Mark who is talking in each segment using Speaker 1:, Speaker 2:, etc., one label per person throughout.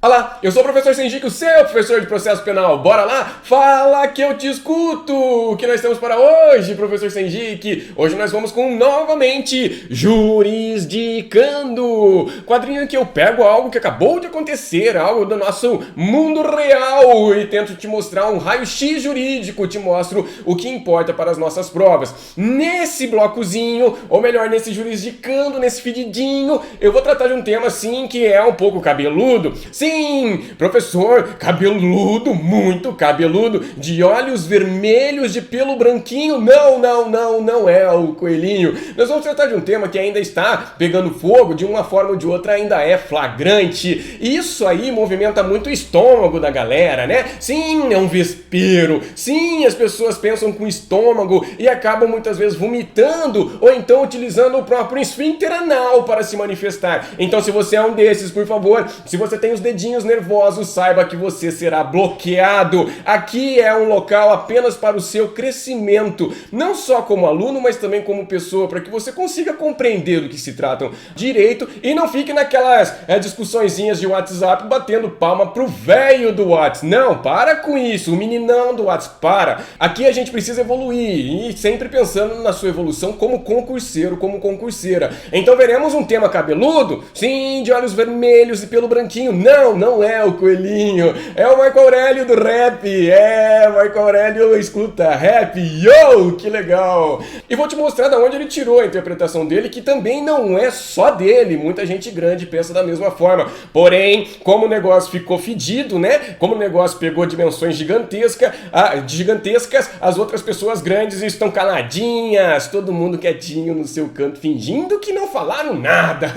Speaker 1: Olá, eu sou o professor Senjique, o seu professor de processo penal. Bora lá? Fala que eu te escuto! O que nós temos para hoje, professor Senjique? Hoje nós vamos com, novamente, Jurisdicando. Quadrinho em que eu pego algo que acabou de acontecer, algo do nosso mundo real, e tento te mostrar um raio-x jurídico, te mostro o que importa para as nossas provas. Nesse blocozinho, ou melhor, nesse Jurisdicando, nesse fedidinho, eu vou tratar de um tema, assim, que é um pouco cabeludo. Sim, professor, cabeludo, muito cabeludo, de olhos vermelhos, de pelo branquinho. Não é o coelhinho. Nós vamos tratar de um tema que ainda está pegando fogo, de uma forma ou de outra ainda é flagrante. Isso aí movimenta muito o estômago da galera, né? Sim, é um vespeiro. Sim, as pessoas pensam com o estômago e acabam muitas vezes vomitando ou então utilizando o próprio esfíncter anal para se manifestar. Então, se você é um desses, por favor, se você tem os dedinhos nervosos, saiba que você será bloqueado. Aqui é um local apenas para o seu crescimento, não só como aluno, mas também como pessoa, para que você consiga compreender do que se tratam direito e não fique naquelas discussõezinhas de WhatsApp batendo palma pro velho do WhatsApp. Não, para com isso, o meninão do WhatsApp, para. Aqui a gente precisa evoluir e sempre pensando na sua evolução como concurseiro, como concurseira. Então veremos um tema cabeludo? Sim, de olhos vermelhos e pelo branquinho. Não é o coelhinho, é o Marco Aurélio do rap. Marco Aurélio escuta rap, yo, que legal. E vou te mostrar de onde ele tirou a interpretação dele, que também não é só dele. Muita gente grande pensa da mesma forma. Porém, como o negócio ficou fedido, né? Como o negócio pegou dimensões gigantescas, as outras pessoas grandes estão caladinhas, todo mundo quietinho no seu canto, fingindo que não falaram nada.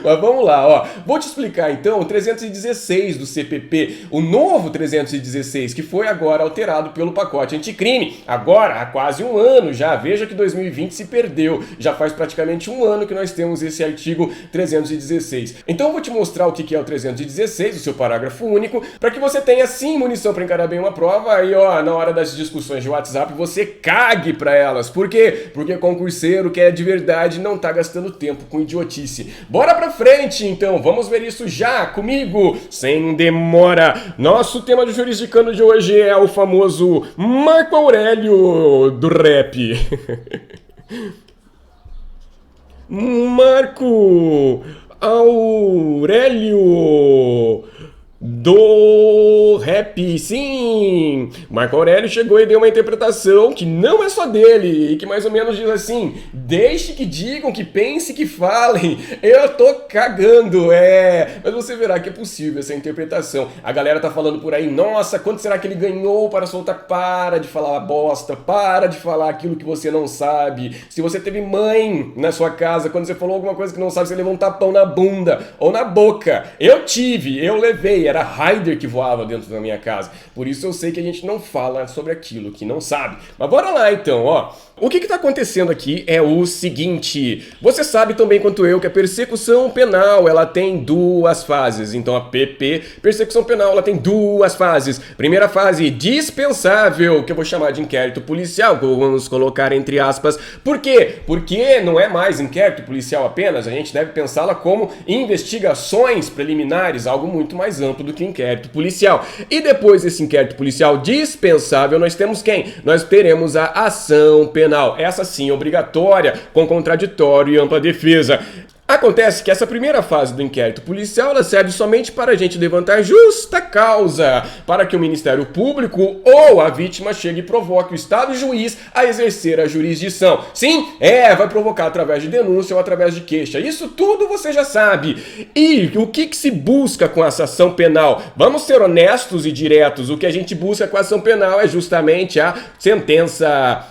Speaker 1: Mas vamos lá, ó. Vou te explicar então o 316 do CPP, o novo 316, que foi agora alterado pelo pacote anticrime, agora há quase um ano já. Veja que 2020 se perdeu, já faz praticamente um ano que nós temos esse artigo 316. Então eu vou te mostrar o que é o 316, o seu parágrafo único, para que você tenha sim munição para encarar bem uma prova. Aí ó, na hora das discussões de WhatsApp você cague para elas. Por quê? Porque concurseiro que é de verdade não tá gastando tempo com idiotice. Bora pra frente então, vamos ver isso já comigo, sem demora. Nosso tema de Jurisdicando de hoje é o famoso Marco Aurélio do rap. Marco Aurélio do rap, sim! Marco Aurélio chegou e deu uma interpretação que não é só dele, e que mais ou menos diz assim: deixe que digam, que pense, que falem, eu tô cagando, mas você verá que é possível essa interpretação. A galera tá falando por aí, nossa, quanto será que ele ganhou para soltar? Para de falar bosta, para de falar aquilo que você não sabe. Se você teve mãe na sua casa, quando você falou alguma coisa que não sabe, você levou um tapão na bunda ou na boca. Eu levei. Era Raider que voava dentro da minha casa. Por isso eu sei que a gente não fala sobre aquilo que não sabe. Mas bora lá então, ó. O que está acontecendo aqui é o seguinte: você sabe tão bem quanto eu que a persecução penal ela tem duas fases. Então a PP, persecução penal, ela tem duas fases. Primeira fase, dispensável, que eu vou chamar de inquérito policial, vamos colocar entre aspas. Por quê? Porque não é mais inquérito policial apenas, a gente deve pensá-la como investigações preliminares, algo muito mais amplo do que inquérito policial. E depois desse inquérito policial dispensável, nós temos quem? Nós teremos a ação penal. Essa sim, obrigatória, com contraditório e ampla defesa. Acontece que essa primeira fase do inquérito policial ela serve somente para a gente levantar justa causa, para que o Ministério Público ou a vítima chegue e provoque o Estado juiz a exercer a jurisdição. Sim, vai provocar através de denúncia ou através de queixa. Isso tudo você já sabe. E o que se busca com essa ação penal? Vamos ser honestos e diretos. O que a gente busca com a ação penal é justamente a sentença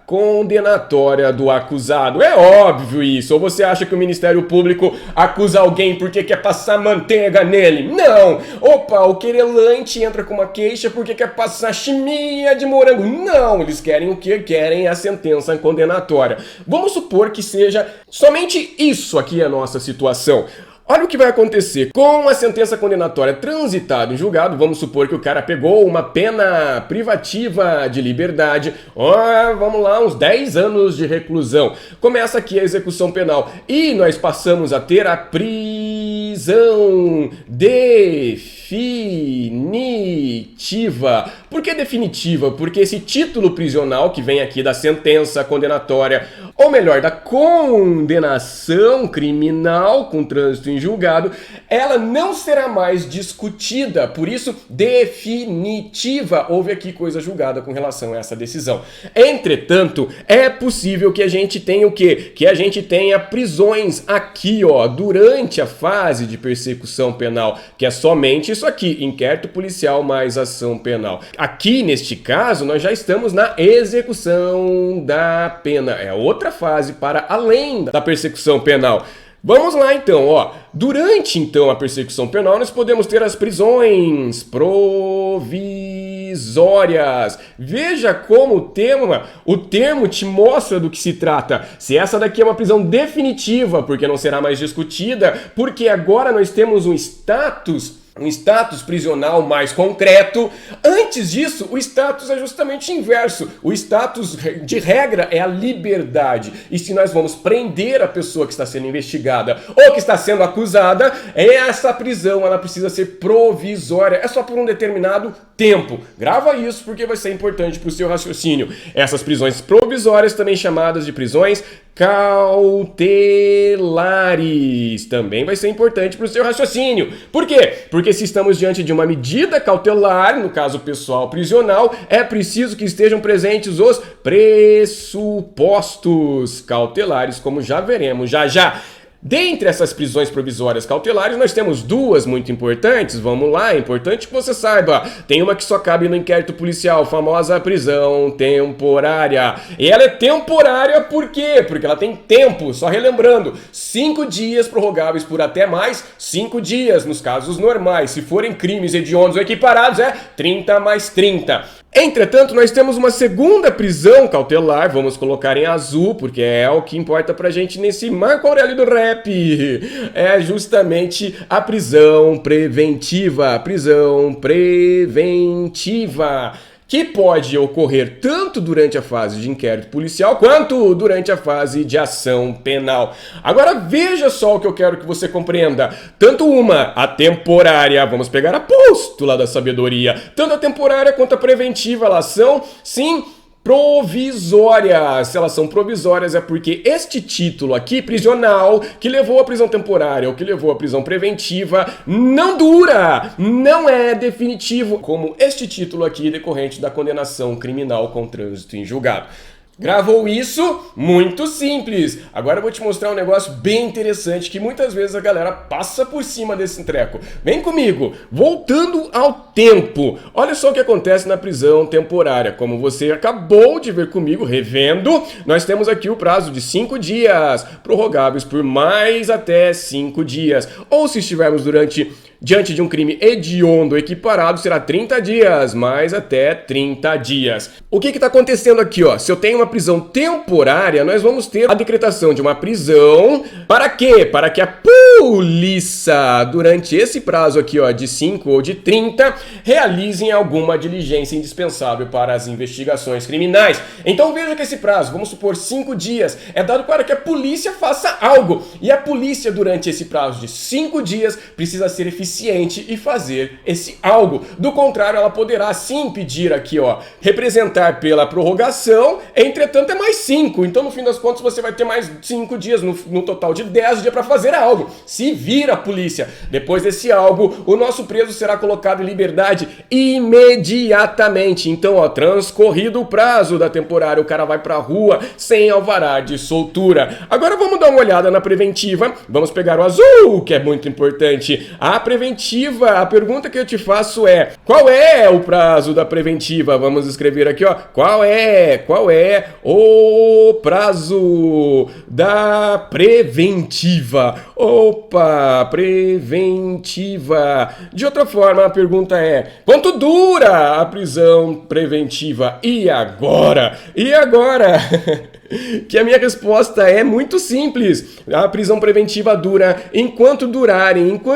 Speaker 1: condenatória do acusado. É óbvio isso. Ou você acha que o Ministério Público acusa alguém porque quer passar manteiga nele? Não! Opa, o querelante entra com uma queixa porque quer passar chimia de morango. Não! Eles querem o quê? Querem a sentença condenatória. Vamos supor que seja somente isso aqui a nossa situação. Olha o que vai acontecer. Com a sentença condenatória transitada em julgado, vamos supor que o cara pegou uma pena privativa de liberdade, vamos lá, uns 10 anos de reclusão. Começa aqui a execução penal e nós passamos a ter a prisão prisão definitiva. Por que definitiva? Porque esse título prisional que vem aqui da sentença condenatória, ou melhor, da condenação criminal com trânsito em julgado, ela não será mais discutida, por isso definitiva. Houve aqui coisa julgada com relação a essa decisão. Entretanto, é possível que a gente tenha o quê? Que a gente tenha prisões aqui, ó, durante a fase de persecução penal, que é somente isso aqui, inquérito policial mais ação penal. Aqui, neste caso, nós já estamos na execução da pena. É outra fase para além da persecução penal. Vamos lá então, ó. Durante então a persecução penal nós podemos ter as prisões provisórias. Veja como o termo te mostra do que se trata. Se essa daqui é uma prisão definitiva, porque não será mais discutida, porque agora nós temos um status prisional mais concreto. Antes disso, o status é justamente inverso. O status de regra é a liberdade. E se nós vamos prender a pessoa que está sendo investigada ou que está sendo acusada, essa prisão ela precisa ser provisória. É só por um determinado tempo. Grava isso porque vai ser importante para o seu raciocínio. Essas prisões provisórias, também chamadas de prisões cautelares, também vai ser importante para o seu raciocínio. Por quê? Porque se estamos diante de uma medida cautelar, no caso pessoal prisional, é preciso que estejam presentes os pressupostos cautelares, como já veremos já já. Dentre essas prisões provisórias cautelares, nós temos duas muito importantes. Vamos lá, é importante que você saiba. Tem uma que só cabe no inquérito policial, famosa prisão temporária. E ela é temporária por quê? Porque ela tem tempo, só relembrando, 5 dias prorrogáveis por até mais 5 dias, nos casos normais. Se forem crimes hediondos ou equiparados, é 30 mais 30. Entretanto, nós temos uma segunda prisão cautelar, vamos colocar em azul, porque é o que importa pra gente nesse Marco Aurélio do Rap. É justamente a prisão preventiva. Prisão preventiva, que pode ocorrer tanto durante a fase de inquérito policial quanto durante a fase de ação penal. Agora veja só o que eu quero que você compreenda. Tanto a temporária, vamos pegar a apóstola da sabedoria, tanto a temporária quanto a preventiva, elas são, sim, provisórias. Se elas são provisórias é porque este título aqui, prisional, que levou à prisão temporária ou que levou à prisão preventiva, não dura, não é definitivo, como este título aqui decorrente da condenação criminal com trânsito em julgado. Gravou isso? Muito simples. Agora eu vou te mostrar um negócio bem interessante que muitas vezes a galera passa por cima desse treco. Vem comigo. Voltando ao tempo. Olha só o que acontece na prisão temporária. Como você acabou de ver comigo, revendo, nós temos aqui o prazo de 5 dias, prorrogáveis por mais até 5 dias. Ou se estivermos diante de um crime hediondo equiparado, será 30 dias, mais até 30 dias. O que está acontecendo aqui, ó? Se eu tenho uma prisão temporária, nós vamos ter a decretação de uma prisão. Para quê? Para que a polícia, durante esse prazo aqui, ó, de 5 ou de 30, realizem alguma diligência indispensável para as investigações criminais. Então veja que esse prazo, vamos supor 5 dias, é dado para que a polícia faça algo. E a polícia, durante esse prazo de 5 dias, precisa ser eficiente e fazer esse algo. Do contrário, ela poderá sim pedir aqui, ó, representar pela prorrogação, entretanto é mais 5. Então, no fim das contas, você vai ter mais 5 dias, no total de 10 dias para fazer algo. Se vira a polícia. Depois desse algo, o nosso preso será colocado em liberdade imediatamente. Então, ó, transcorrido o prazo da temporária, o cara vai pra rua sem alvará de soltura. Agora vamos dar uma olhada na preventiva. Vamos pegar o azul, que é muito importante. A preventiva, a pergunta que eu te faço é: qual é o prazo da preventiva? Vamos escrever aqui, ó. Qual é o prazo da preventiva? Opa, preventiva. De outra forma, a pergunta é: quanto dura a prisão preventiva? E agora? Que a minha resposta é muito simples. A prisão preventiva dura enquanto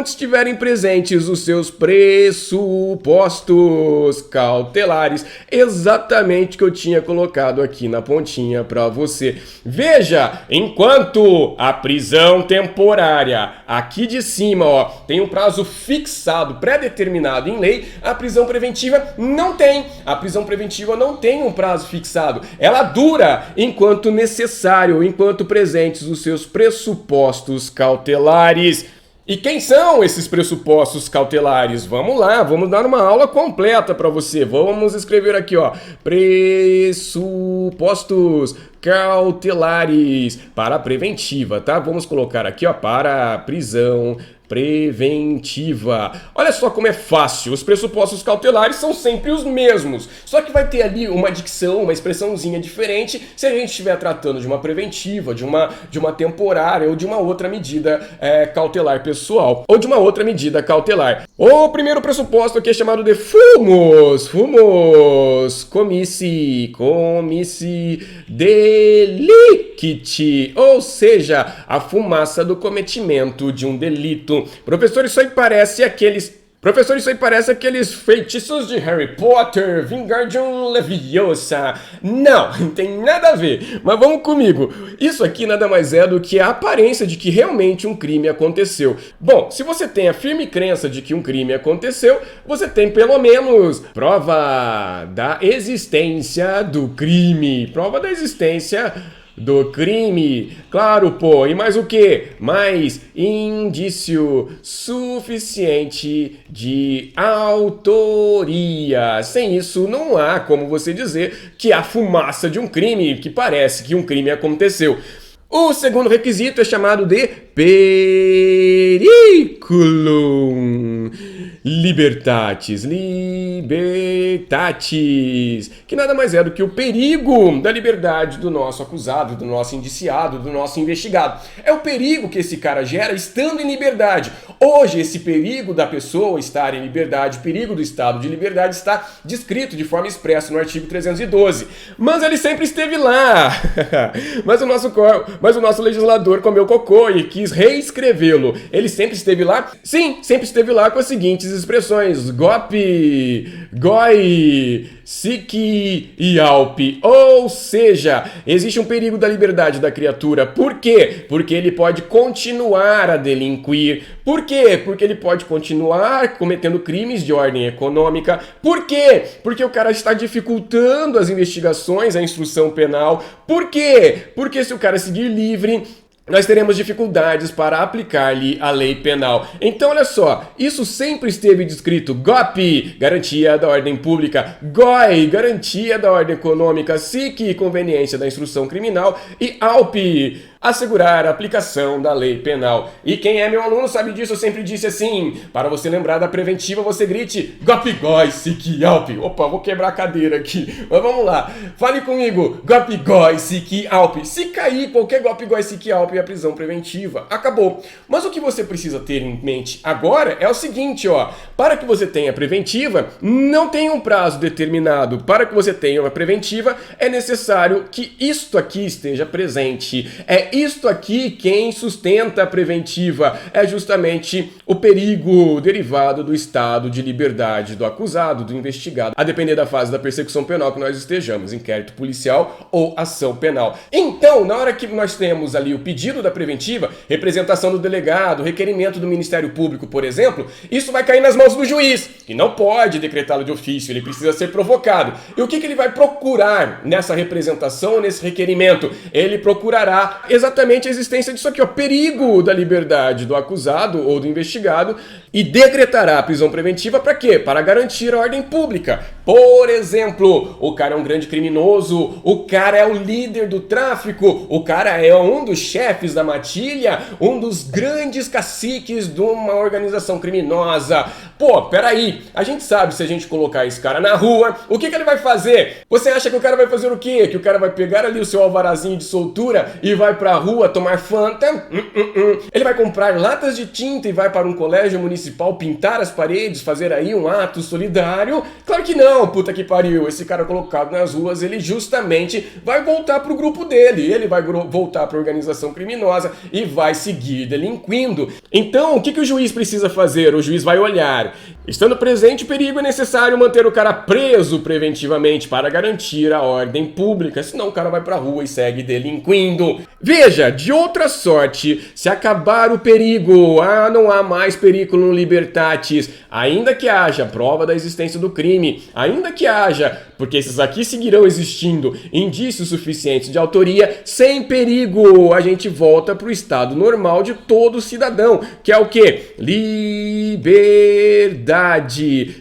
Speaker 1: estiverem presentes os seus pressupostos cautelares. Exatamente o que eu tinha colocado aqui na pontinha para você. Veja, enquanto a prisão temporária aqui de cima, ó, tem um prazo fixado, pré-determinado em lei, a prisão preventiva não tem. A prisão preventiva não tem um prazo fixado. Ela dura enquanto necessário, enquanto presentes os seus pressupostos cautelares. E quem são esses pressupostos cautelares? Vamos lá, vamos dar uma aula completa para você. Vamos escrever aqui, ó, pressupostos cautelares para a preventiva, tá? Vamos colocar aqui, ó, para a prisão preventiva. Olha só como é fácil. Os pressupostos cautelares são sempre os mesmos. Só que vai ter ali uma dicção, uma expressãozinha diferente se a gente estiver tratando de uma preventiva, de uma temporária ou de uma outra medida cautelar pessoal ou de uma outra medida cautelar. O primeiro pressuposto aqui é chamado de fumos comissi delicti, ou seja, a fumaça do cometimento de um delito. Professor, isso aí parece aqueles feitiços de Harry Potter, Wingardium Leviosa. Não tem nada a ver. Mas vamos comigo. Isso aqui nada mais é do que a aparência de que realmente um crime aconteceu. Bom, se você tem a firme crença de que um crime aconteceu, você tem pelo menos prova da existência do crime. Prova da existência do crime, claro, pô, e mais o que? Mais indício suficiente de autoria. Sem isso, não há como você dizer que há fumaça de um crime, que parece que um crime aconteceu. O segundo requisito é chamado de periculum libertatis, que nada mais é do que o perigo da liberdade do nosso acusado, do nosso indiciado, do nosso investigado. É o perigo que esse cara gera estando em liberdade. Hoje, esse perigo da pessoa estar em liberdade, o perigo do estado de liberdade está descrito de forma expressa no artigo 312. Mas ele sempre esteve lá. Mas o nosso legislador comeu cocô e quis reescrevê-lo. Ele sempre esteve lá? Sim, sempre esteve lá com as seguintes expressões: GOP, GOI, SIC e ALP. Ou seja, existe um perigo da liberdade da criatura. Por quê? Porque ele pode continuar a delinquir. Por quê? Porque ele pode continuar cometendo crimes de ordem econômica. Por quê? Porque o cara está dificultando as investigações, a instrução penal. Por quê? Porque se o cara seguir livre, nós teremos dificuldades para aplicar-lhe a lei penal. Então, olha só, isso sempre esteve descrito. GOP, garantia da ordem pública. GOI, garantia da ordem econômica. SIC, conveniência da instrução criminal. E ALP, assegurar a aplicação da lei penal. E quem é meu aluno sabe disso, eu sempre disse assim: para você lembrar da preventiva, você grite GOP, GOI, SIC, ALP. Opa, vou quebrar a cadeira aqui. Mas vamos lá. Fale comigo. GOP, GOI, SIC, ALP. Se cair qualquer GOP, GOI, SIC, ALP, a prisão preventiva acabou. Mas o que você precisa ter em mente agora é o seguinte, ó: para que você tenha preventiva, não tem um prazo determinado. Para que você tenha uma preventiva, é necessário que isto aqui esteja presente. É isto aqui quem sustenta a preventiva. É justamente o perigo derivado do estado de liberdade do acusado, do investigado, a depender da fase da persecução penal que nós estejamos, inquérito policial ou ação penal. Então, na hora que nós temos ali o pedido da preventiva, representação do delegado, requerimento do Ministério Público, por exemplo, isso vai cair nas mãos do juiz, que não pode decretá-lo de ofício, ele precisa ser provocado. E o que ele vai procurar nessa representação, nesse requerimento? Ele procurará exatamente a existência disso aqui, ó, perigo da liberdade do acusado ou do investigado, e decretará a prisão preventiva para quê? Para garantir a ordem pública. Por exemplo, o cara é um grande criminoso, o cara é o líder do tráfico, o cara é um dos chefes da matilha, um dos grandes caciques de uma organização criminosa. Pô, peraí, a gente sabe se a gente colocar esse cara na rua, o que ele vai fazer? Você acha que o cara vai fazer o quê? Que o cara vai pegar ali o seu alvarazinho de soltura e vai pra rua tomar Fanta? Ele vai comprar latas de tinta e vai para um colégio municipal pintar as paredes, fazer aí um ato solidário? Claro que não, puta que pariu. Esse cara colocado nas ruas, ele justamente vai voltar pro grupo dele, ele vai voltar pra organização criminosa e vai seguir delinquindo. Então, o que o juiz precisa fazer? O juiz vai olhar. Estando presente o perigo, é necessário manter o cara preso preventivamente para garantir a ordem pública, senão o cara vai pra rua e segue delinquindo. Veja, de outra sorte, se acabar o perigo, não há mais periculum libertatis, ainda que haja prova da existência do crime, ainda que haja, porque esses aqui seguirão existindo, indícios suficientes de autoria, sem perigo, a gente volta pro estado normal de todo cidadão, que é o quê? Liberdade.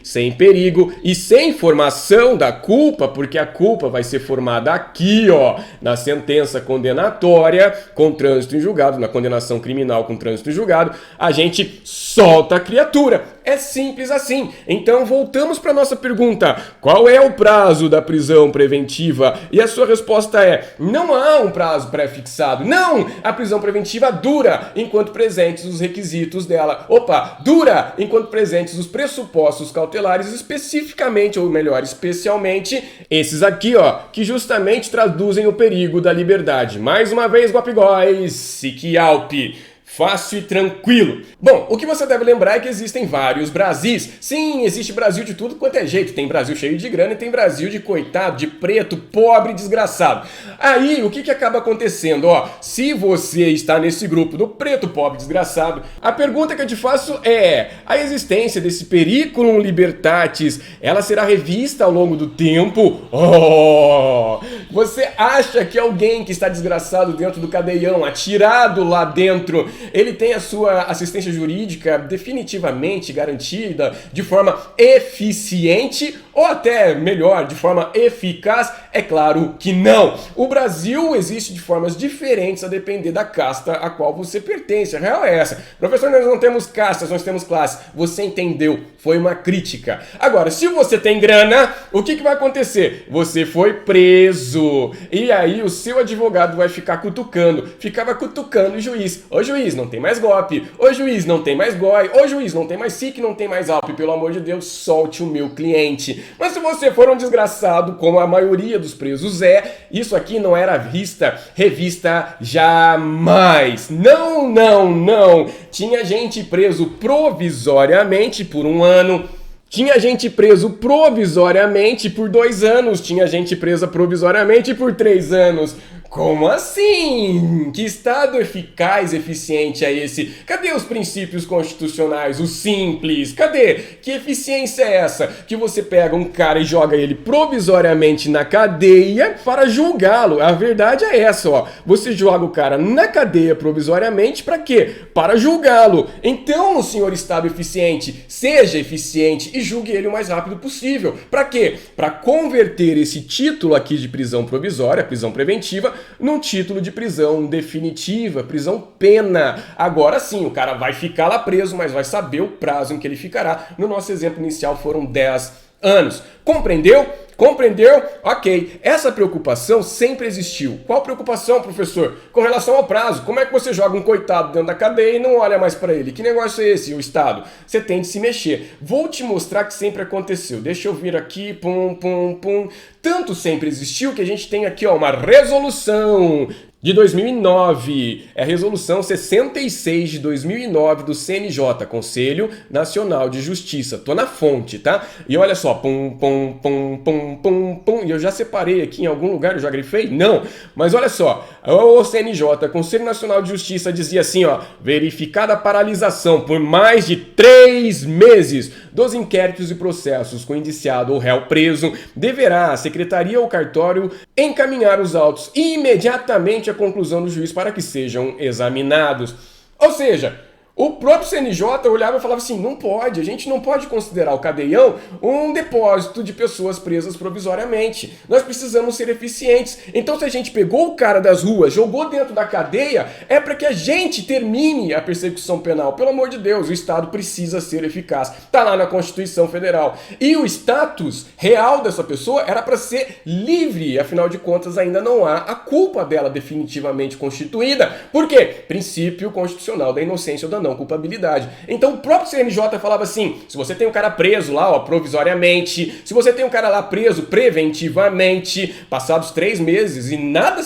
Speaker 1: Sem perigo e sem formação da culpa, porque a culpa vai ser formada aqui, ó, na sentença condenatória com trânsito em julgado, na condenação criminal com trânsito em julgado, a gente solta a criatura. É simples assim. Então voltamos para nossa pergunta: qual é o prazo da prisão preventiva? E a sua resposta é: não há um prazo pré-fixado. Não! A prisão preventiva dura enquanto presentes os requisitos dela. Opa, dura enquanto presentes os pressupostos cautelares, especificamente, ou melhor, especialmente, esses aqui, ó, que justamente traduzem o perigo da liberdade. Mais uma vez, Guapigóis, Siquialpe. Fácil e tranquilo. Bom, o que você deve lembrar é que existem vários Brasis. Sim, existe Brasil de tudo quanto é jeito. Tem Brasil cheio de grana e tem Brasil de coitado, de preto, pobre, desgraçado. Aí, o que acaba acontecendo? Ó, se você está nesse grupo do preto, pobre, desgraçado, a pergunta que eu te faço é: a existência desse periculum libertatis, ela será revista ao longo do tempo? Oh! Você acha que alguém que está desgraçado dentro do cadeião, atirado lá dentro, ele tem a sua assistência jurídica definitivamente garantida de forma eficiente ou até melhor, de forma eficaz? É claro que não. O Brasil existe de formas diferentes a depender da casta a qual você pertence. A real é essa. Professor, nós não temos castas, nós temos classes. Você entendeu? Foi uma crítica. Agora, se você tem grana, o que vai acontecer? Você foi preso. E aí o seu advogado vai ficar cutucando. Ficava cutucando o juiz. Ô juiz, não tem mais golpe. Ô juiz, não tem mais GOI. Ô juiz, não tem mais SIC, não tem mais ALP. Pelo amor de Deus, solte o meu cliente. Mas se você for um desgraçado, como a maioria dos presos é, isso aqui não era revista jamais. Não, não, não. Tinha gente preso provisoriamente por 1 ano. Tinha gente preso provisoriamente por 2 anos. Tinha gente presa provisoriamente por 3 anos. Como assim? Que estado eficaz, eficiente é esse? Cadê os princípios constitucionais, o simples? Cadê? Que eficiência é essa? Que você pega um cara e joga ele provisoriamente na cadeia para julgá-lo. A verdade é essa, ó. Você joga o cara na cadeia provisoriamente para quê? Para julgá-lo. Então, senhor estado eficiente, seja eficiente e julgue ele o mais rápido possível. Para quê? Para converter esse título aqui de prisão provisória, prisão preventiva, num título de prisão definitiva, prisão pena. Agora sim, o cara vai ficar lá preso, mas vai saber o prazo em que ele ficará. No nosso exemplo inicial foram 10 anos. Compreendeu? Compreendeu? Ok. Essa preocupação sempre existiu. Qual preocupação, professor? Com relação ao prazo. Como é que você joga um coitado dentro da cadeia e não olha mais para ele? Que negócio é esse, o Estado? Você tem de se mexer. Vou te mostrar que sempre aconteceu. Deixa eu vir aqui, pum, pum, pum. Tanto sempre existiu que a gente tem aqui, ó, uma resolução de 2009, é a resolução 66 de 2009 do CNJ, Conselho Nacional de Justiça. Tô na fonte, tá? E olha só, pum, pum, pum, pum, pum, pum, e eu já separei aqui em algum lugar, eu já grifei? Não, mas olha só, o CNJ, Conselho Nacional de Justiça, dizia assim, ó: verificada a paralisação por mais de 3 meses dos inquéritos e processos com indiciado ou réu preso, deverá a Secretaria ou Cartório encaminhar os autos imediatamente à conclusão do juiz para que sejam examinados. Ou seja, O próprio CNJ olhava e falava assim, não pode, a gente não pode considerar o cadeião um depósito de pessoas presas provisoriamente. Nós precisamos ser eficientes. Então se a gente pegou o cara das ruas, jogou dentro da cadeia, é para que a gente termine a persecução penal. Pelo amor de Deus, o Estado precisa ser eficaz. Está lá na Constituição Federal. E o status real dessa pessoa era para ser livre. Afinal de contas, ainda não há a culpa dela definitivamente constituída. Por quê? Princípio constitucional da inocência ou da não culpabilidade. Então o próprio CNJ falava assim, se você tem um cara preso lá, ó, provisoriamente, se você tem um cara lá preso preventivamente, passados 3 meses e nada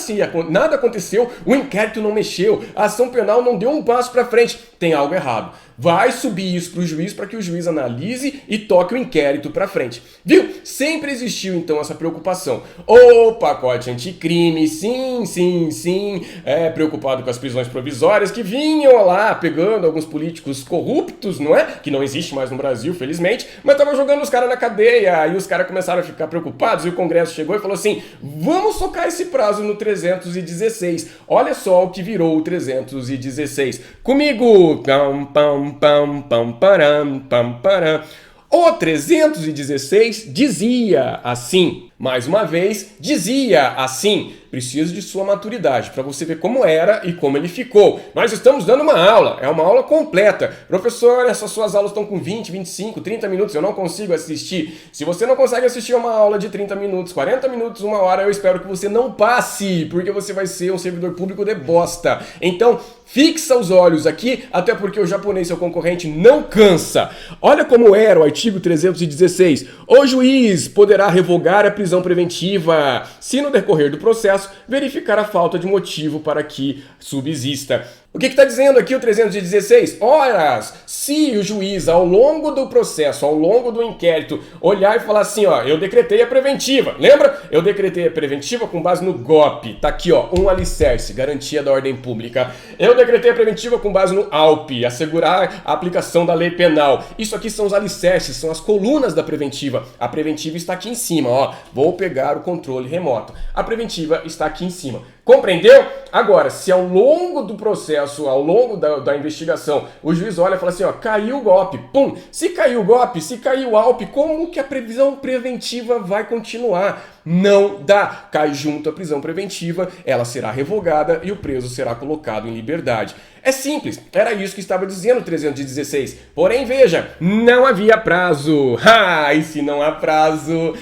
Speaker 1: aconteceu, o inquérito não mexeu, a ação penal não deu um passo para frente, tem algo errado. Vai subir isso para o juiz para que o juiz analise e toque o inquérito para frente. Viu? Sempre existiu então essa preocupação. O pacote anticrime, sim, preocupado com as prisões provisórias que vinham lá pegando alguns políticos corruptos, não é? Que não existe mais no Brasil, felizmente, mas estavam jogando os caras na cadeia e os caras começaram a ficar preocupados e o Congresso chegou e falou assim, vamos socar esse prazo no 316. Olha só o que virou o 316. Comigo! O 316 dizia assim, mais uma vez, dizia assim, preciso de sua maturidade, para você ver como era e como ele ficou. Nós estamos dando uma aula, é uma aula completa. Professor, essas suas aulas estão com 20, 25, 30 minutos, eu não consigo assistir. Se você não consegue assistir uma aula de 30 minutos, 40 minutos, 1 hora, eu espero que você não passe, porque você vai ser um servidor público de bosta. Então, fixa os olhos aqui, até porque o japonês, seu concorrente, não cansa. Olha como era o artigo 316. O juiz poderá revogar a prisão preventiva se no decorrer do processo verificar a falta de motivo para que subsista. O que está dizendo aqui o 316? Ora, se o juiz, ao longo do processo, ao longo do inquérito, olhar e falar assim, ó, eu decretei a preventiva, lembra? Eu decretei a preventiva com base no GOP, tá aqui, ó, um alicerce, garantia da ordem pública. Eu decretei a preventiva com base no ALP, assegurar a aplicação da lei penal. Isso aqui são os alicerces, são as colunas da preventiva. A preventiva está aqui em cima, ó, vou pegar o controle remoto. A preventiva está aqui em cima. Compreendeu? Agora, se ao longo do processo, ao longo da investigação, o juiz olha e fala assim, ó, caiu o golpe, pum, se caiu o golpe, se caiu o ALP, como que a prisão preventiva vai continuar? Não dá. Cai junto a prisão preventiva, ela será revogada e o preso será colocado em liberdade. É simples, era isso que estava dizendo o 316. Porém, veja, não havia prazo. E se não há prazo?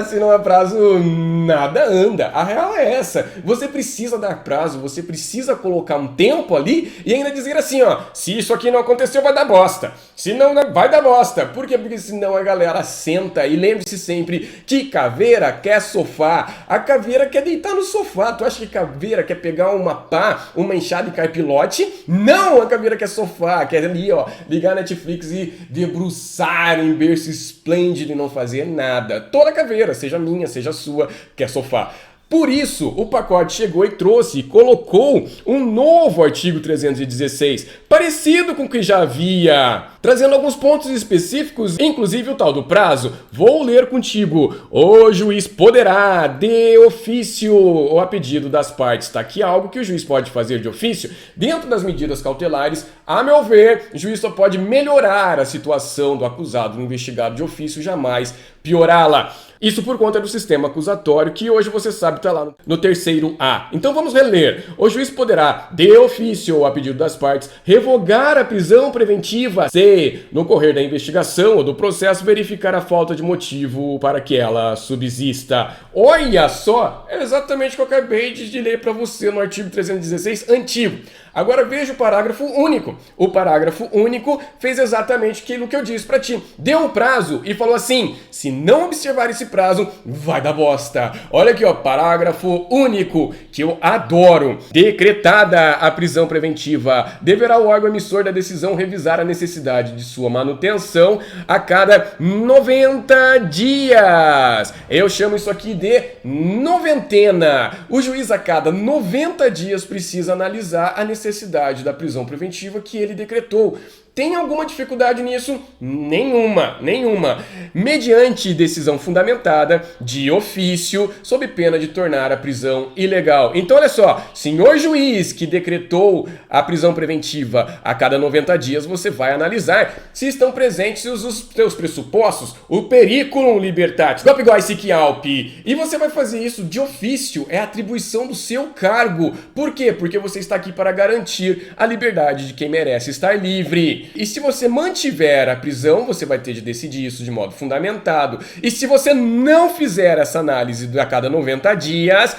Speaker 1: Se não há prazo, nada anda. A real é essa. Você precisa dar prazo, você precisa colocar um tempo ali e ainda dizer assim, ó, se isso aqui não aconteceu, vai dar bosta. Se não, vai dar bosta. Por quê? Porque senão a galera senta. E lembre-se sempre que caveira quer sofá. A caveira quer deitar no sofá. Tu acha que caveira quer pegar uma pá, uma enxada e carpilote? Não, a caveira quer sofá, quer ali, ó, ligar a Netflix e debruçar em berço esplêndido e não fazer nada. Toda caveira, seja minha, seja sua, quer sofá. Por isso, o pacote chegou e trouxe e colocou um novo artigo 316, parecido com o que já havia, trazendo alguns pontos específicos, inclusive o tal do prazo. Vou ler contigo. O juiz poderá, de ofício ou a pedido das partes, tá aqui algo que o juiz pode fazer de ofício, dentro das medidas cautelares, a meu ver, o juiz só pode melhorar a situação do acusado, do investigado de ofício, jamais piorá-la. Isso por conta do sistema acusatório, que hoje você sabe está lá no terceiro A. Então vamos reler. O juiz poderá, de ofício ou a pedido das partes, revogar a prisão preventiva se, no correr da investigação ou do processo, verificar a falta de motivo para que ela subsista. Olha só, é exatamente o que eu acabei de ler para você no artigo 316 antigo. Agora veja o parágrafo único. O parágrafo único fez exatamente aquilo que eu disse para ti. Deu um prazo e falou assim, se não observar esse prazo, vai dar bosta. Olha aqui, ó, parágrafo único, que eu adoro. Decretada a prisão preventiva, deverá o órgão emissor da decisão revisar a necessidade de sua manutenção a cada 90 dias. Eu chamo isso aqui de noventena. O juiz a cada 90 dias precisa analisar a necessidade da prisão preventiva que ele decretou. Tem alguma dificuldade nisso? Nenhuma, nenhuma. Mediante decisão fundamentada de ofício, sob pena de tornar a prisão ilegal. Então, olha só, senhor juiz que decretou a prisão preventiva a cada 90 dias, você vai analisar se estão presentes os seus pressupostos, o periculum libertatis, igual sic alpi. E você vai fazer isso de ofício, é atribuição do seu cargo. Por quê? Porque você está aqui para garantir a liberdade de quem merece estar livre. E se você mantiver a prisão, você vai ter de decidir isso de modo fundamentado. E se você não fizer essa análise a cada 90 dias,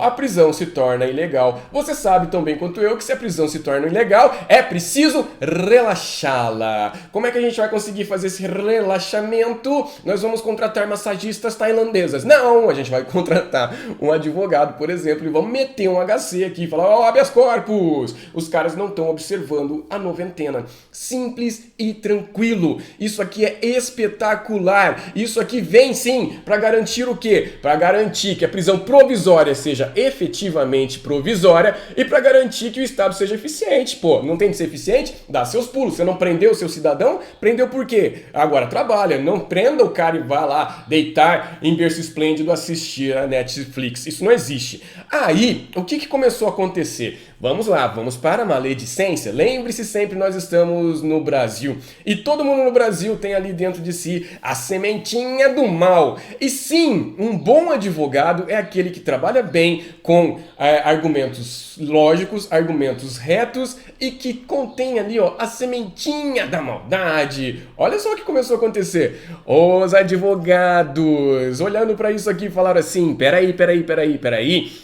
Speaker 1: a prisão se torna ilegal. Você sabe tão bem quanto eu que se a prisão se torna ilegal, é preciso relaxá-la. Como é que a gente vai conseguir fazer esse relaxamento? Nós vamos contratar massagistas tailandesas. Não, a gente vai contratar um advogado, por exemplo, e vamos meter um HC aqui e falar, habeas corpus. Os caras não estão observando a noventena. Simples e tranquilo. Isso aqui é espetacular. Isso aqui vem sim para garantir o quê? Para garantir que a prisão provisória seja efetivamente provisória e para garantir que o Estado seja eficiente. Pô, não tem de ser eficiente? Dá seus pulos. Você não prendeu o seu cidadão? Prendeu por quê? Agora trabalha. Não prenda o cara e vá lá deitar em berço esplêndido assistir a Netflix. Isso não existe. Aí, o que começou a acontecer? Vamos lá, vamos para a maledicência. Lembre-se sempre, nós estamos no Brasil. E todo mundo no Brasil tem ali dentro de si a sementinha do mal. E sim, um bom advogado é aquele que trabalha bem com argumentos lógicos, argumentos retos e que contém ali a sementinha da maldade. Olha só o que começou a acontecer. Os advogados, olhando para isso aqui, falaram assim, peraí,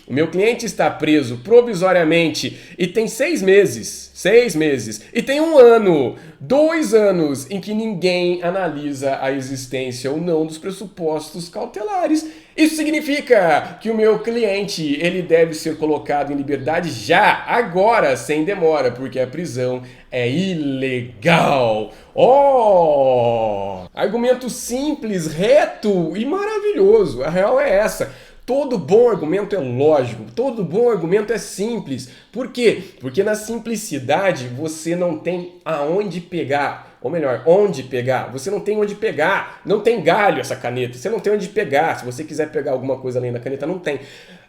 Speaker 1: o meu cliente está preso provisoriamente e tem 6 meses, e tem 1 ano, 2 anos em que ninguém analisa a existência ou não dos pressupostos cautelares. Isso significa que o meu cliente, ele deve ser colocado em liberdade já, agora, sem demora, porque a prisão é ilegal. Argumento simples, reto e maravilhoso. A real é essa. Todo bom argumento é lógico, todo bom argumento é simples. Por quê? Porque na simplicidade você não tem aonde pegar. Ou melhor, onde pegar. Você não tem onde pegar. Não tem galho essa caneta. Você não tem onde pegar. Se você quiser pegar alguma coisa além da caneta, não tem.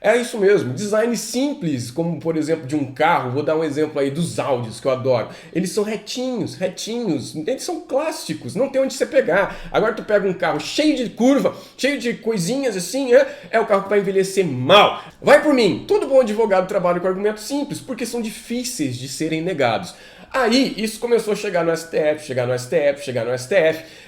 Speaker 1: É isso mesmo. Design simples, como por exemplo de um carro. Vou dar um exemplo aí dos Audis, que eu adoro. Eles são retinhos. Eles são clássicos. Não tem onde você pegar. Agora tu pega um carro cheio de curva, cheio de coisinhas assim, é o carro que vai envelhecer mal. Vai por mim. Todo bom advogado trabalha com argumentos simples, porque são difíceis de serem negados. Aí, isso começou a chegar no STF,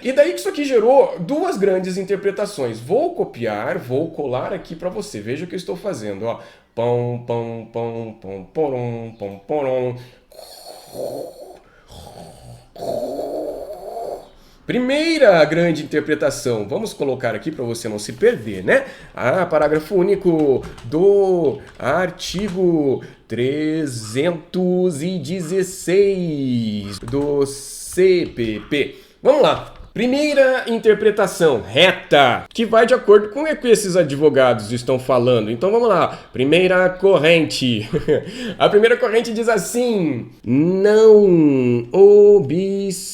Speaker 1: e daí que isso aqui gerou 2 grandes interpretações. Vou copiar, vou colar aqui para você. Veja o que eu estou fazendo, ó. Pão, pão, pão, pão, porom, pão, porom. Primeira grande interpretação, vamos colocar aqui para você não se perder, né? Parágrafo único do artigo 316 do CPP. Vamos lá. Primeira interpretação, reta, que vai de acordo com o que esses advogados estão falando. Então vamos lá. Primeira corrente. A primeira corrente diz assim: não observada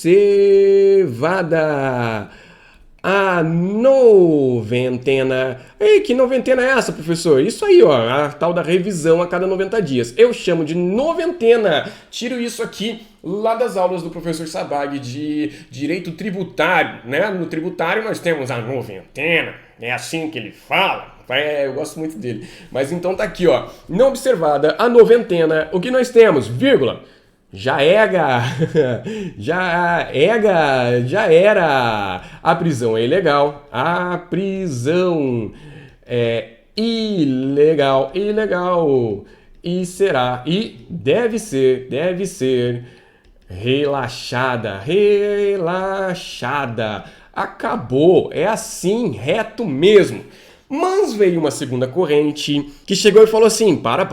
Speaker 1: a noventena. Ei, que noventena é essa, professor? Isso aí, a tal da revisão a cada 90 dias. Eu chamo de noventena. Tiro isso aqui lá das aulas do professor Sabag de direito tributário, né? No tributário nós temos a noventena, é assim que ele fala. Eu gosto muito dele. Mas então tá aqui, não observada a noventena, o que nós temos? Vírgula. Já era. A prisão é ilegal. A prisão é ilegal. E será, e deve ser relaxada. Acabou. É assim, reto mesmo. Mas veio uma segunda corrente que chegou e falou assim, para,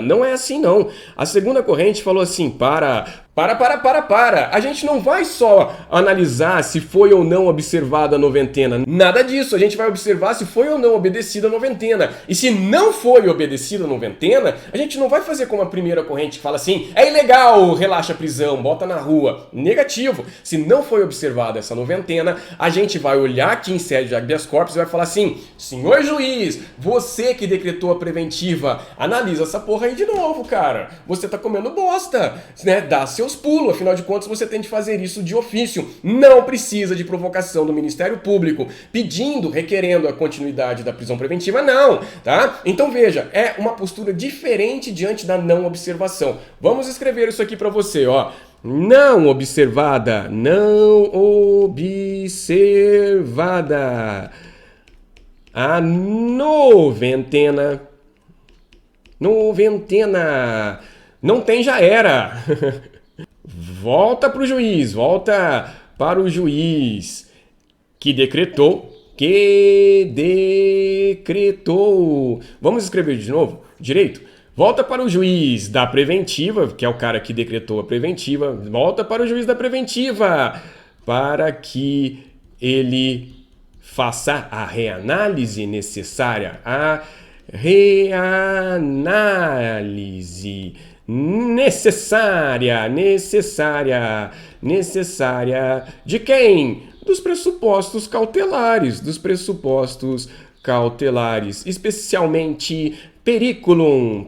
Speaker 1: não é assim não. A segunda corrente falou assim, para, Para. A gente não vai só analisar se foi ou não observada a noventena. Nada disso. A gente vai observar se foi ou não obedecida a noventena. E se não foi obedecida a noventena, a gente não vai fazer como a primeira corrente que fala assim: é ilegal, relaxa a prisão, bota na rua. Negativo. Se não foi observada essa noventena, a gente vai olhar aqui em sede de habeas corpus e vai falar assim: senhor juiz, você que decretou a preventiva, analisa essa porra aí de novo, cara. Você tá comendo bosta, né? Dá seus pulos, afinal de contas você tem de fazer isso de ofício. Não precisa de provocação do Ministério Público pedindo, requerendo a continuidade da prisão preventiva, não, tá? Então veja, é uma postura diferente diante da não observação. Vamos escrever isso aqui pra você, ó. Não observada, a noventena. Não tem, já era. Volta para o juiz que decretou. Vamos escrever de novo? Direito? Volta para o juiz da preventiva, que é o cara que decretou a preventiva. Volta para o juiz da preventiva para que ele faça a reanálise necessária. A reanálise necessária de quem? Dos pressupostos cautelares, especialmente periculum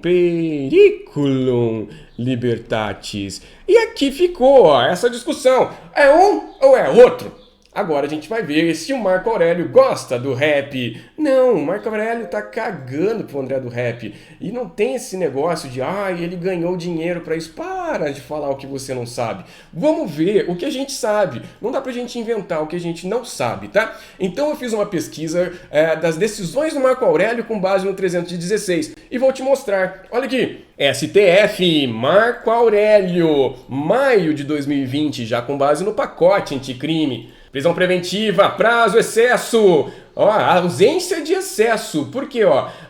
Speaker 1: libertatis. E aqui ficou, ó, essa discussão. É um ou é outro? Agora a gente vai ver se o Marco Aurélio gosta do rap. Não, o Marco Aurélio tá cagando pro André do Rap. E não tem esse negócio de, ele ganhou dinheiro pra isso. Para de falar o que você não sabe. Vamos ver o que a gente sabe. Não dá pra gente inventar o que a gente não sabe, tá? Então eu fiz uma pesquisa das decisões do Marco Aurélio com base no 316. E vou te mostrar. Olha aqui. STF, Marco Aurélio, maio de 2020, já com base no pacote anticrime. Prisão preventiva, prazo, excesso. Ausência de excesso. Por quê?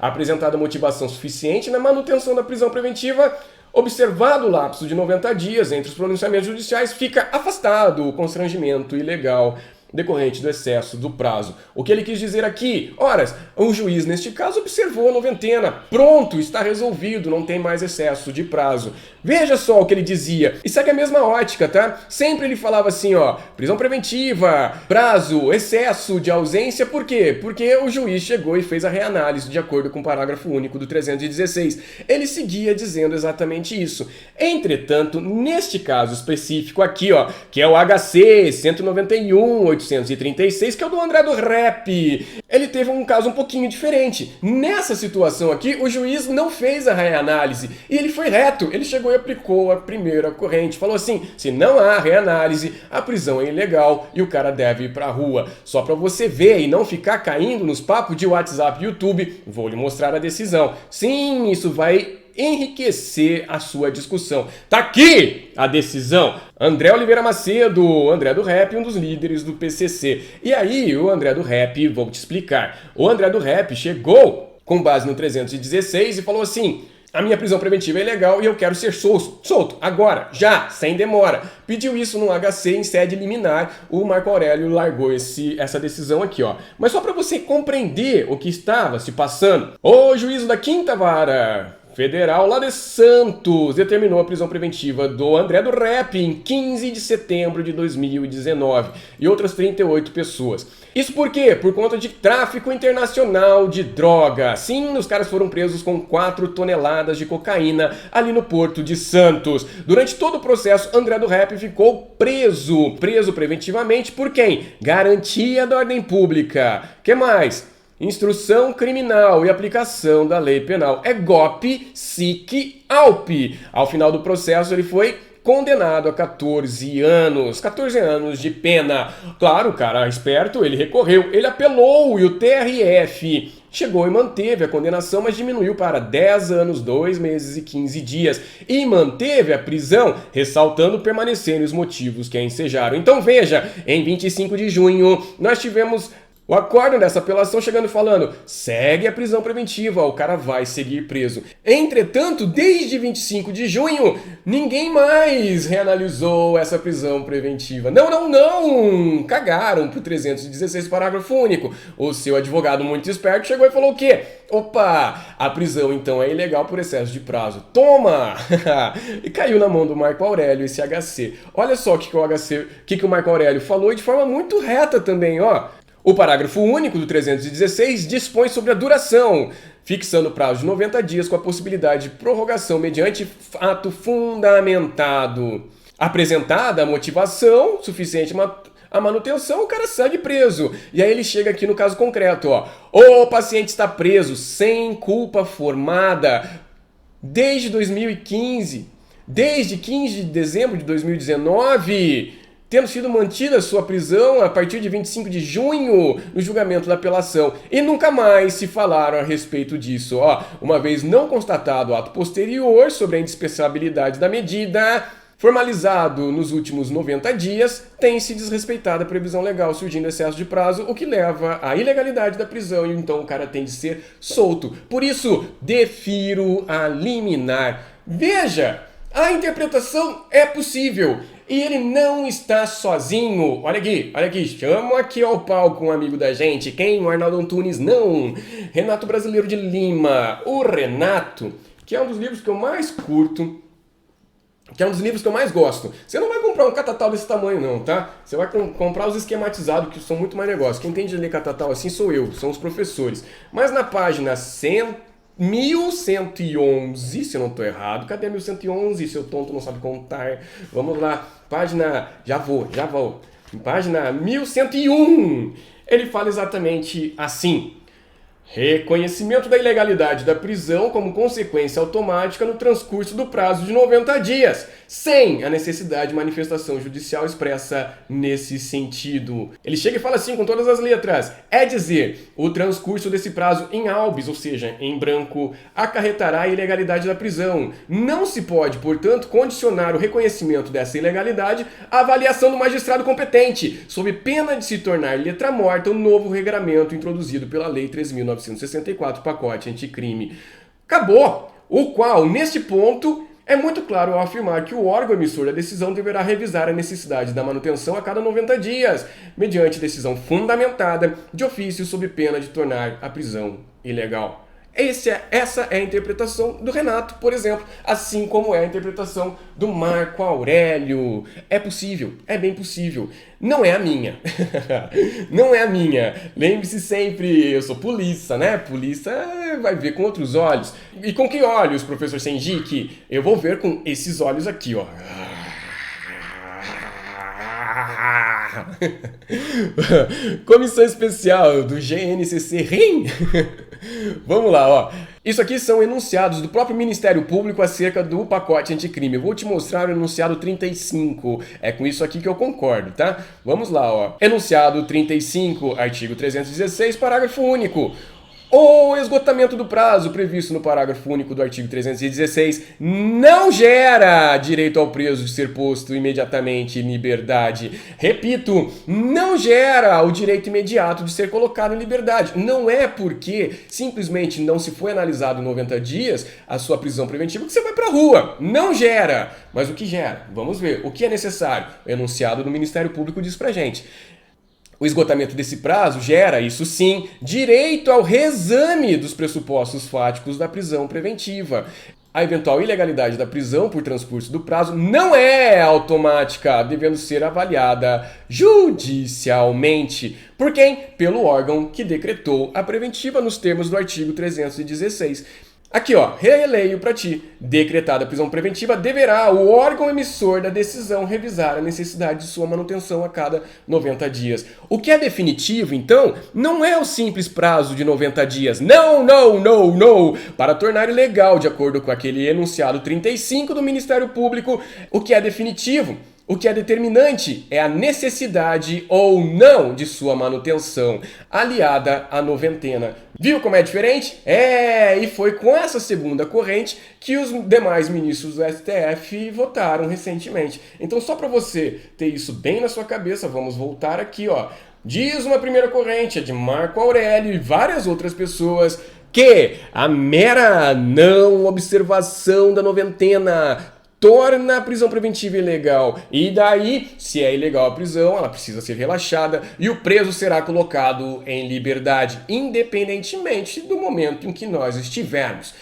Speaker 1: Apresentada motivação suficiente na manutenção da prisão preventiva, observado o lapso de 90 dias entre os pronunciamentos judiciais, fica afastado o constrangimento ilegal decorrente do excesso do prazo. O que ele quis dizer aqui? Ora, o juiz, neste caso, observou a noventena. Pronto, está resolvido, não tem mais excesso de prazo. Veja só o que ele dizia. E segue a mesma ótica, tá? Sempre ele falava assim, prisão preventiva, prazo, excesso de ausência. Por quê? Porque o juiz chegou e fez a reanálise de acordo com o parágrafo único do 316. Ele seguia dizendo exatamente isso. Entretanto, neste caso específico aqui, que é o HC 191.836, que é o do André do Rap, ele teve um caso um pouquinho diferente. Nessa situação aqui, o juiz não fez a reanálise e ele foi reto. Ele chegou e aplicou a primeira corrente. Falou assim, se não há reanálise, a prisão é ilegal e o cara deve ir pra rua. Só pra você ver e não ficar caindo nos papos de WhatsApp e YouTube, vou lhe mostrar a decisão. Sim, isso vai enriquecer a sua discussão. Tá aqui a decisão. André Oliveira Macedo, André do Rap, um dos líderes do PCC. E aí, o André do Rap, vou te explicar. O André do Rap chegou com base no 316 e falou assim: a minha prisão preventiva é ilegal e eu quero ser solto, agora, já, sem demora. Pediu isso no HC em sede liminar, o Marco Aurélio largou essa decisão aqui, Mas só para você compreender o que estava se passando, o juízo da 5ª Vara Federal lá de Santos determinou a prisão preventiva do André do Rap em 15 de setembro de 2019 e outras 38 pessoas. Isso por quê? Por conta de tráfico internacional de droga. Sim, os caras foram presos com 4 toneladas de cocaína ali no Porto de Santos. Durante todo o processo, André do Rap ficou preso preventivamente por quem? Garantia da ordem pública. Que mais? Instrução criminal e aplicação da lei penal. É GOP, SIC, ALP. Ao final do processo, ele foi condenado a 14 anos de pena. Claro, cara, esperto, ele recorreu, ele apelou e o TRF chegou e manteve a condenação, mas diminuiu para 10 anos, 2 meses e 15 dias. E manteve a prisão, ressaltando permanecerem os motivos que a ensejaram. Então veja, em 25 de junho, nós tivemos O acórdão dessa apelação chegando e falando, segue a prisão preventiva, o cara vai seguir preso. Entretanto, desde 25 de junho, ninguém mais reanalisou essa prisão preventiva. Não! Cagaram pro 316 parágrafo único. O seu advogado muito esperto chegou e falou o quê? Opa, a prisão então é ilegal por excesso de prazo. Toma! E caiu na mão do Marco Aurélio esse HC. Olha só o que o Marco Aurélio falou e de forma muito reta também, ó. O parágrafo único do 316 dispõe sobre a duração, fixando o prazo de 90 dias com a possibilidade de prorrogação mediante ato fundamentado. Apresentada a motivação suficiente a manutenção, o cara segue preso. E aí ele chega aqui no caso concreto, ó. O paciente está preso sem culpa formada desde 2015, desde 15 de dezembro de 2019... tendo sido mantida sua prisão a partir de 25 de junho no julgamento da apelação. E nunca mais se falaram a respeito disso. Ó, uma vez não constatado o ato posterior sobre a indispensabilidade da medida, formalizado nos últimos 90 dias, tem-se desrespeitado a previsão legal, surgindo excesso de prazo, o que leva à ilegalidade da prisão e então o cara tem de ser solto. Por isso, defiro a liminar. Veja, a interpretação é possível. E ele não está sozinho. Olha aqui, chamo aqui ao palco um amigo da gente. Quem? O Arnaldo Antunes? Não. Renato Brasileiro de Lima. O Renato, que é um dos livros que eu mais curto, que é um dos livros que eu mais gosto. Você não vai comprar um catatal desse tamanho não, tá? Você vai comprar os esquematizados, que são muito mais negócio. Quem entende de ler catatal assim sou eu, são os professores. Mas na página 1111, se eu não estou errado. Cadê a 1111? Seu tonto não sabe contar. Vamos lá. Página... Já vou. Página 1101. Ele fala exatamente assim. Reconhecimento da ilegalidade da prisão como consequência automática no transcurso do prazo de 90 dias, sem a necessidade de manifestação judicial expressa nesse sentido. Ele chega e fala assim com todas as letras, é dizer, o transcurso desse prazo em albis, ou seja, em branco, acarretará a ilegalidade da prisão. Não se pode, portanto, condicionar o reconhecimento dessa ilegalidade à avaliação do magistrado competente, sob pena de se tornar letra morta o novo regramento introduzido pela Lei 3.964, pacote anticrime. Acabou! O qual, neste ponto, é muito claro ao afirmar que o órgão emissor da decisão deverá revisar a necessidade da manutenção a cada 90 dias, mediante decisão fundamentada de ofício sob pena de tornar a prisão ilegal. Essa é a interpretação do Renato, por exemplo, assim como é a interpretação do Marco Aurélio. É possível, é bem possível. Não é a minha. Não é a minha. Lembre-se sempre, eu sou polícia, né? Polícia vai ver com outros olhos. E com que olhos, professor Senjique? Eu vou ver com esses olhos aqui, ó. Comissão especial do GNCC RIM. Vamos lá, ó. Isso aqui são enunciados do próprio Ministério Público acerca do pacote anticrime. Eu vou te mostrar o enunciado 35. É com isso aqui que eu concordo, tá? Vamos lá, ó. Enunciado 35, artigo 316, parágrafo único. O esgotamento do prazo previsto no parágrafo único do artigo 316 não gera direito ao preso de ser posto imediatamente em liberdade. Repito, não gera o direito imediato de ser colocado em liberdade. Não é porque simplesmente não se foi analisado em 90 dias a sua prisão preventiva que você vai pra rua. Não gera. Mas o que gera? Vamos ver. O que é necessário? O enunciado do Ministério Público diz pra gente. O esgotamento desse prazo gera, isso sim, direito ao reexame dos pressupostos fáticos da prisão preventiva. A eventual ilegalidade da prisão por transcurso do prazo não é automática, devendo ser avaliada judicialmente. Por quem? Pelo órgão que decretou a preventiva nos termos do artigo 316. Aqui, ó, releio para ti. Decretada a prisão preventiva, deverá o órgão emissor da decisão revisar a necessidade de sua manutenção a cada 90 dias. O que é definitivo, então, não é o simples prazo de 90 dias. Não. Para tornar ilegal, de acordo com aquele enunciado 35 do Ministério Público, o que é definitivo O que é determinante é a necessidade ou não de sua manutenção, aliada à noventena. Viu como é diferente? E foi com essa segunda corrente que os demais ministros do STF votaram recentemente. Então, só para você ter isso bem na sua cabeça, vamos voltar aqui, ó. Diz uma primeira corrente, a de Marco Aurélio e várias outras pessoas, que a mera não observação da noventena torna a prisão preventiva ilegal. E daí, se é ilegal a prisão, ela precisa ser relaxada e o preso será colocado em liberdade, independentemente do momento em que nós estivermos.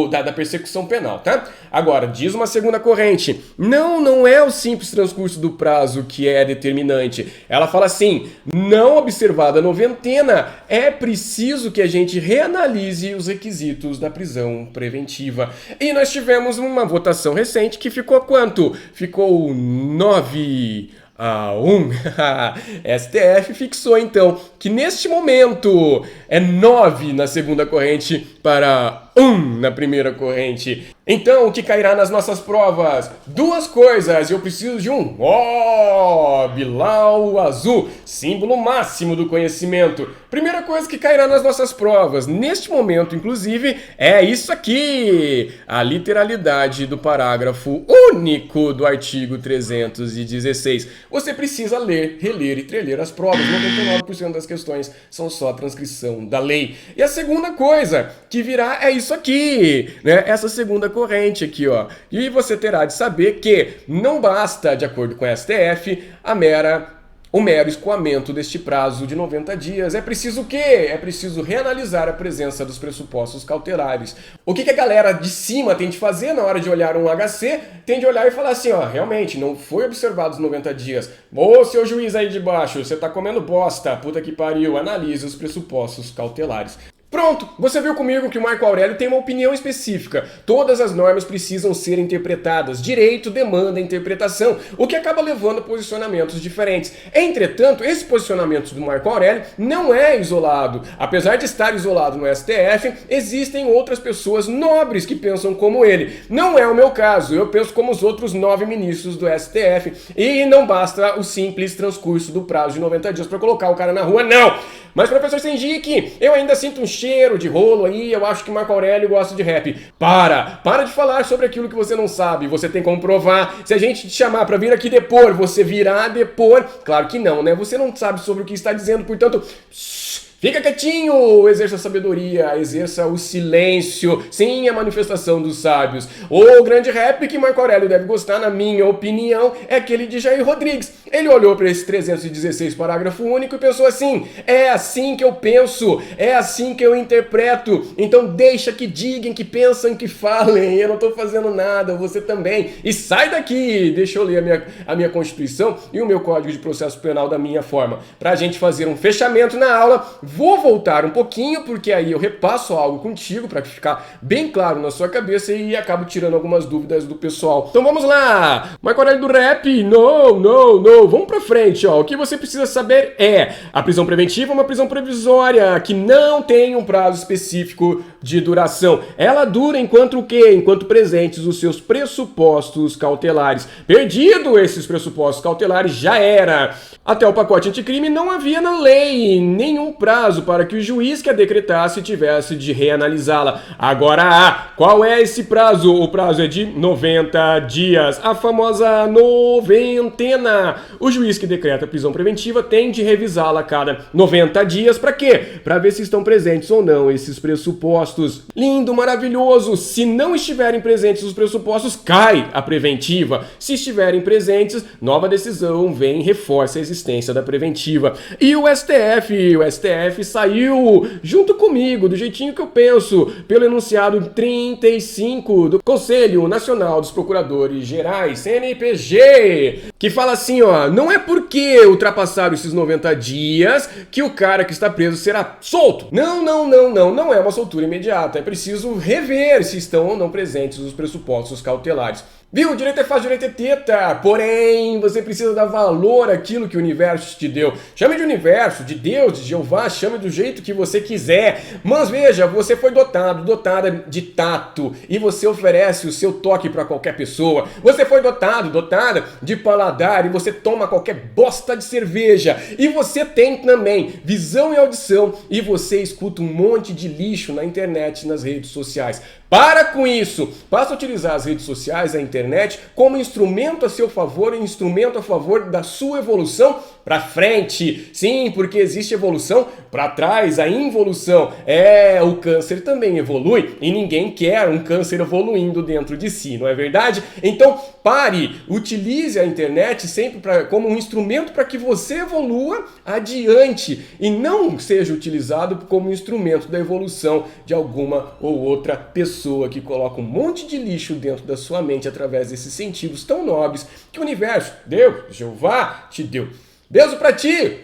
Speaker 1: Da persecução penal, tá? Agora, diz uma segunda corrente, não é o simples transcurso do prazo que é determinante. Ela fala assim, não observada a noventena, é preciso que a gente reanalise os requisitos da prisão preventiva. E nós tivemos uma votação recente que ficou quanto? Ficou 9-1. STF fixou então que neste momento é 9 na segunda corrente para 1 na primeira corrente. Então, o que cairá nas nossas provas? Duas coisas, eu preciso de um Bilal azul, símbolo máximo do conhecimento. Primeira coisa que cairá nas nossas provas, neste momento, inclusive, é isso aqui, a literalidade do parágrafo único do artigo 316. Você precisa ler, reler e treler as provas, 99% das questões são só transcrição da lei. E a segunda coisa que virá é isso aqui, né? Essa segunda corrente aqui, ó. E você terá de saber que não basta, de acordo com a STF, o mero escoamento deste prazo de 90 dias. É preciso o quê? É preciso reanalisar a presença dos pressupostos cautelares. O que a galera de cima tem de fazer na hora de olhar um HC? Tem de olhar e falar assim, ó, realmente, não foi observado os 90 dias. Ô, seu juiz aí de baixo, você tá comendo bosta, puta que pariu, analise os pressupostos cautelares. Pronto, você viu comigo que o Marco Aurélio tem uma opinião específica. Todas as normas precisam ser interpretadas. Direito demanda interpretação, o que acaba levando a posicionamentos diferentes. Entretanto, esse posicionamento do Marco Aurélio não é isolado. Apesar de estar isolado no STF, existem outras pessoas nobres que pensam como ele. Não é o meu caso, eu penso como os outros 9 ministros do STF. E não basta o simples transcurso do prazo de 90 dias para colocar o cara na rua, não! Mas, professor Sendic, eu ainda sinto um cheiro de rolo aí, eu acho que Marco Aurélio gosta de rap. Para de falar sobre aquilo que você não sabe, você tem como provar. Se a gente te chamar pra vir aqui depor, você virá depor? Claro que não, né? Você não sabe sobre o que está dizendo, portanto... Fica quietinho, exerça a sabedoria, exerça o silêncio, sim, a manifestação dos sábios. O grande rap que Marco Aurélio deve gostar, na minha opinião, é aquele de Jair Rodrigues. Ele olhou para esse 316 parágrafo único e pensou assim, é assim que eu penso, é assim que eu interpreto, então deixa que digam, que pensam, que falem, eu não tô fazendo nada, você também. E sai daqui, deixa eu ler a minha Constituição e o meu Código de Processo Penal da minha forma, pra gente fazer um fechamento na aula. Vou voltar um pouquinho, porque aí eu repasso algo contigo para ficar bem claro na sua cabeça e acabo tirando algumas dúvidas do pessoal. Então vamos lá! Marco Aurélio do rap, não, vamos pra frente, ó. O que você precisa saber é, a prisão preventiva é uma prisão provisória, que não tem um prazo específico de duração. Ela dura enquanto o quê? Enquanto presentes os seus pressupostos cautelares. Perdido esses pressupostos cautelares, já era. Até o pacote anticrime não havia na lei nenhum prazo para que o juiz que a decretasse tivesse de reanalisá-la. Agora há. Qual é esse prazo? O prazo é de 90 dias. A famosa noventena. O juiz que decreta a prisão preventiva tem de revisá-la a cada 90 dias. Para quê? Para ver se estão presentes ou não esses pressupostos. Lindo, maravilhoso. Se não estiverem presentes os pressupostos, cai a preventiva. Se estiverem presentes, nova decisão vem e reforça a existência da preventiva. E o STF saiu junto comigo, do jeitinho que eu penso, pelo enunciado 35 do Conselho Nacional dos Procuradores Gerais, CNPG, que fala assim, ó, não é porque ultrapassaram esses 90 dias que o cara que está preso será solto. Não é uma soltura imediata, é preciso rever se estão ou não presentes os pressupostos cautelares. Viu? Direito é fácil, direito é teta. Porém, você precisa dar valor àquilo que o universo te deu. Chame de universo, de Deus, de Jeová, chame do jeito que você quiser. Mas veja, você foi dotada de tato e você oferece o seu toque para qualquer pessoa. Você foi dotada de paladar e você toma qualquer bosta de cerveja. E você tem também visão e audição e você escuta um monte de lixo na internet e nas redes sociais. Para com isso! Passe a utilizar as redes sociais, a internet, como instrumento a seu favor e instrumento a favor da sua evolução para frente. Sim, porque existe evolução para trás, a involução. O câncer também evolui e ninguém quer um câncer evoluindo dentro de si, não é verdade? Então, pare, utilize a internet sempre como um instrumento para que você evolua adiante e não seja utilizado como instrumento da evolução de alguma ou outra pessoa que coloca um monte de lixo dentro da sua mente através desses sentidos tão nobres que o universo, Deus, Jeová, te deu. Beijo pra ti!